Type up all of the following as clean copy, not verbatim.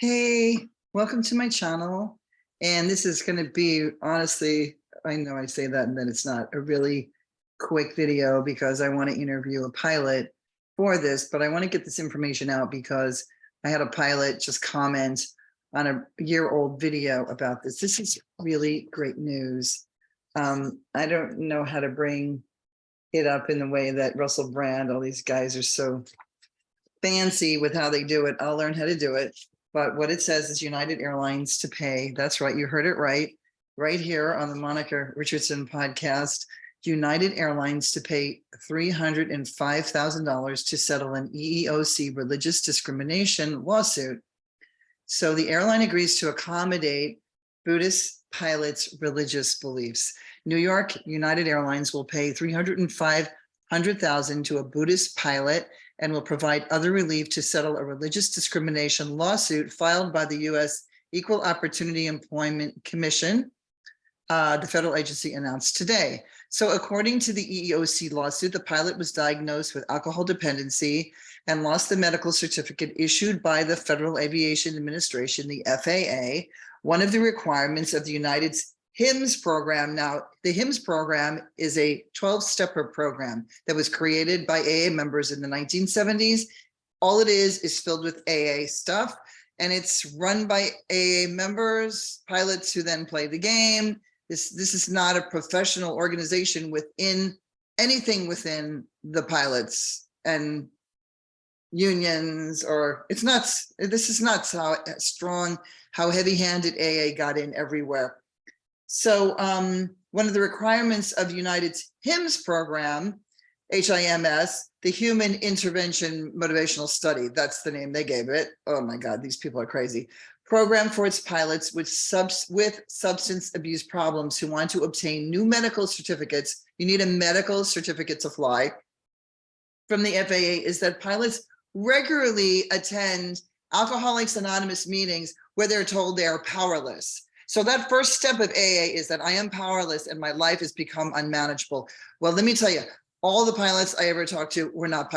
Hey, welcome to my channel. And this is going to be, honestly, I know I say that and then it's not a really quick video because I want to interview a pilot for this, but I want to get this information out because I had a pilot just comment on a year-old video about this. This is really great news. I don't know how to bring it up in the way that Russell Brand, all these guys are so fancy with how they do it. I'll learn how to do it. But what it says is United Airlines to pay. That's right. You heard it right here on the Monica Richardson podcast. United Airlines to pay $305,000 to settle an EEOC religious discrimination lawsuit. So the airline agrees to accommodate Buddhist pilots' religious beliefs. New York United Airlines will pay $305,000 to a Buddhist pilot and will provide other relief to settle a religious discrimination lawsuit filed by the U.S. Equal Opportunity Employment Commission, the federal agency announced today. So according to the EEOC lawsuit, the pilot was diagnosed with alcohol dependency and lost the medical certificate issued by the Federal Aviation Administration, the FAA, one of the requirements of the United's HIMSS program. Now, the HIMSS program is a 12-stepper program that was created by AA members in the 1970s. All it is filled with AA stuff, and it's run by AA members, pilots who then play the game. This is not a professional organization within anything within the pilots and unions, or it's not. This is not how strong, how heavy-handed AA got in everywhere. So one of the requirements of United's HIMSS program, HIMS, the Human Intervention Motivational Study, that's the name they gave it. Oh my God, these people are crazy. Program for its pilots with substance abuse problems who want to obtain new medical certificates. You need a medical certificate to fly from the FAA, is that pilots regularly attend Alcoholics Anonymous meetings where they're told they are powerless. So that first step of AA is that I am powerless and my life has become unmanageable. Well, let me tell you, all the pilots I ever talked to were not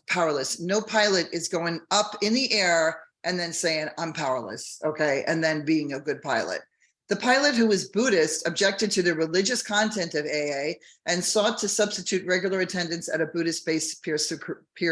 powerless. No pilot is going up in the air and then saying, I'm powerless, okay, and then being a good pilot. The pilot, who was Buddhist, objected to the religious content of AA and sought to substitute regular attendance at a Buddhist-based peer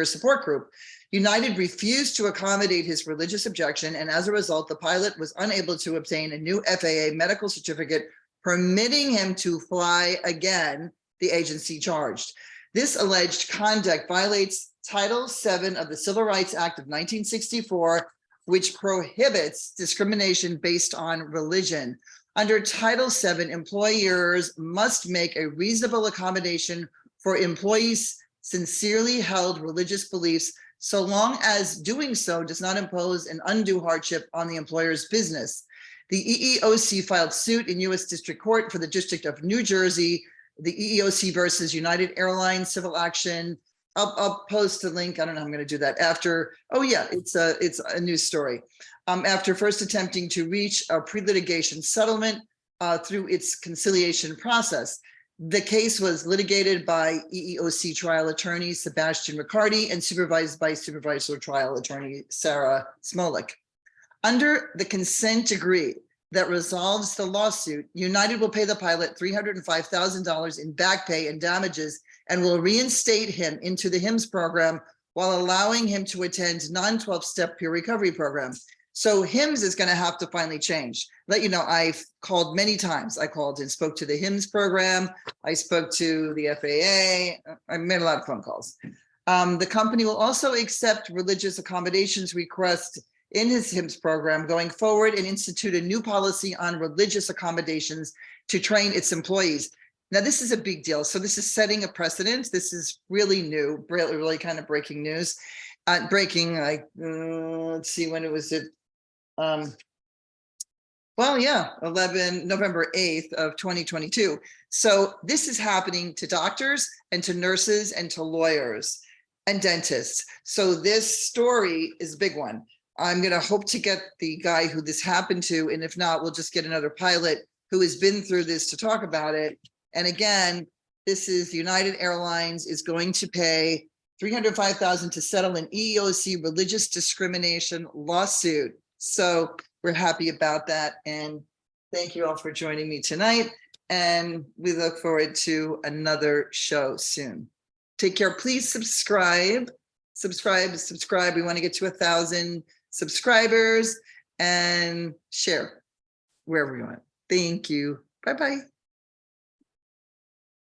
support group. United refused to accommodate his religious objection, and as a result, the pilot was unable to obtain a new FAA medical certificate permitting him to fly again, the agency charged. This alleged conduct violates Title VII of the Civil Rights Act of 1964, which prohibits discrimination based on religion. Under Title VII, employers must make a reasonable accommodation for employees' sincerely held religious beliefs, so long as doing so does not impose an undue hardship on the employer's business. The EEOC filed suit in U.S. District Court for the District of New Jersey, the EEOC versus United Airlines civil action. I'll post a link. I don't know how I'm going to do that after. Oh yeah, it's a news story. After first attempting to reach a pre-litigation settlement through its conciliation process. The case was litigated by EEOC trial attorney Sebastian Riccardi and supervised by supervisor trial attorney Sarah Smolik. Under the consent decree that resolves the lawsuit, United will pay the pilot $305,000 in back pay and damages and will reinstate him into the HIMSS program while allowing him to attend non-12-step peer recovery program. So HIMSS is going to have to finally change. Let you know, I've called many times. I called and spoke to the HIMSS program. I spoke to the FAA. I made a lot of phone calls. The company will also accept religious accommodations requests in his HIMSS program going forward and institute a new policy on religious accommodations to train its employees. Now, this is a big deal. So this is setting a precedent. This is really new, really kind of breaking news. Breaking, let's see, when it was it. Well, yeah, November 8th of 2022. So this is happening to doctors and to nurses and to lawyers and dentists. So this story is a big one. I'm going to hope to get the guy who this happened to, and if not, we'll just get another pilot who has been through this to talk about it. And again, this is United Airlines is going to pay $305,000 to settle an EEOC religious discrimination lawsuit. So we're happy about that. And thank you all for joining me tonight. And we look forward to another show soon. Take care. Please subscribe. We want to get to 1,000 subscribers and share wherever you want. Thank you. Bye-bye.